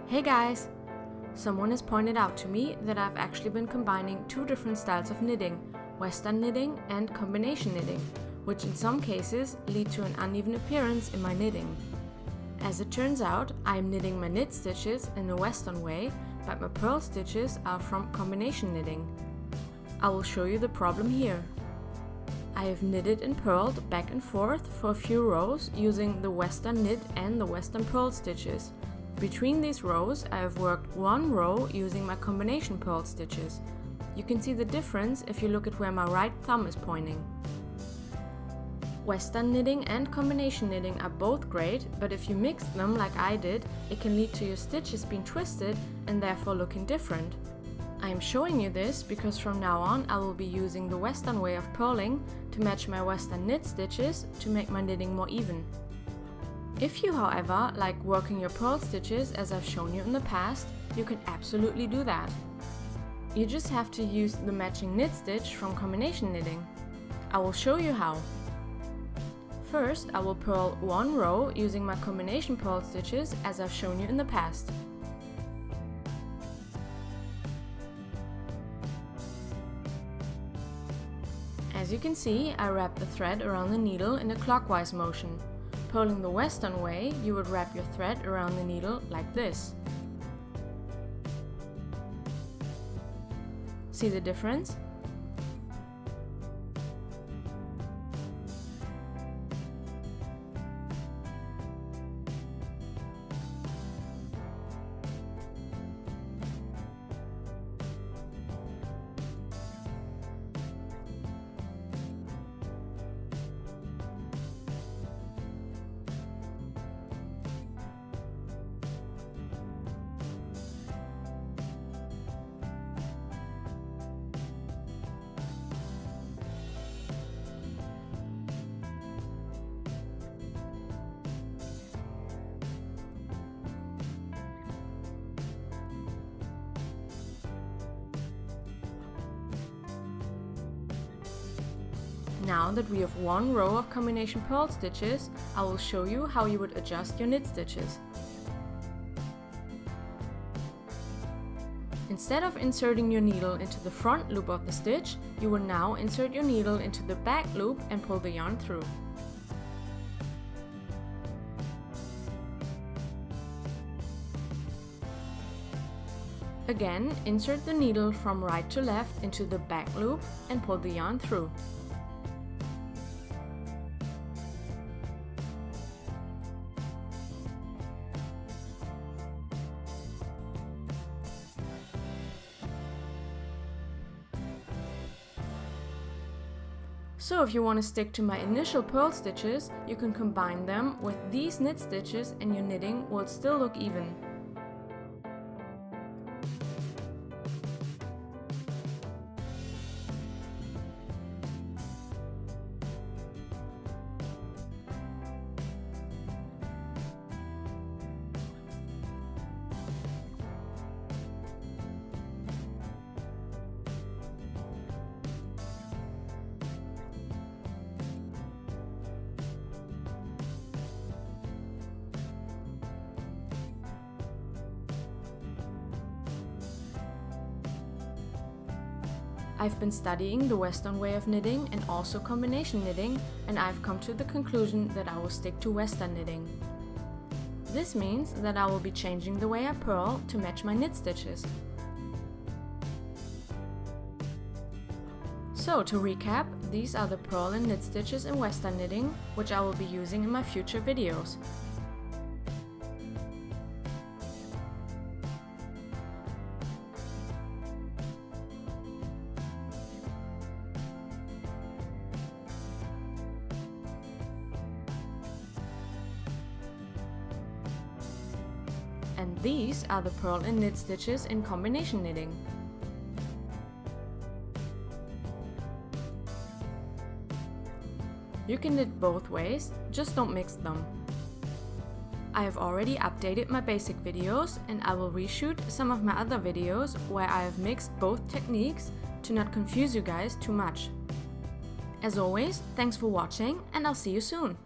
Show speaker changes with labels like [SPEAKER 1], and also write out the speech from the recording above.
[SPEAKER 1] Hey guys! Someone has pointed out to me that I've actually been combining two different styles of knitting, Western knitting and combination knitting, which in some cases lead to an uneven appearance in my knitting. As it turns out, I'm knitting my knit stitches in the Western way, but my purl stitches are from combination knitting. I will show you the problem here. I have knitted and purled back and forth for a few rows using the Western knit and the Western purl stitches. Between these rows I have worked one row using my combination purl stitches. You can see the difference if you look at where my right thumb is pointing. Western knitting and combination knitting are both great, but if you mix them like I did, it can lead to your stitches being twisted and therefore looking different. I am showing you this because from now on I will be using the Western way of purling to match my Western knit stitches to make my knitting more even. If you, however, like working your purl stitches as I've shown you in the past, you can absolutely do that. You just have to use the matching knit stitch from combination knitting. I will show you how. First, I will purl one row using my combination purl stitches as I've shown you in the past. As you can see, I wrap the thread around the needle in a clockwise motion. Purling the Western way, you would wrap your thread around the needle like this. See the difference? Now that we have one row of combination purl stitches, I will show you how you would adjust your knit stitches. Instead of inserting your needle into the front loop of the stitch, you will now insert your needle into the back loop and pull the yarn through. Again, insert the needle from right to left into the back loop and pull the yarn through. So if you want to stick to my initial purl stitches, you can combine them with these knit stitches and your knitting will still look even. I've been studying the Western way of knitting and also combination knitting, and I've come to the conclusion that I will stick to Western knitting. This means that I will be changing the way I purl to match my knit stitches. So to recap, these are the purl and knit stitches in Western knitting, which I will be using in my future videos. And these are the purl and knit stitches in combination knitting. You can knit both ways, just don't mix them. I have already updated my basic videos and I will reshoot some of my other videos where I have mixed both techniques to not confuse you guys too much. As always, thanks for watching and I'll see you soon!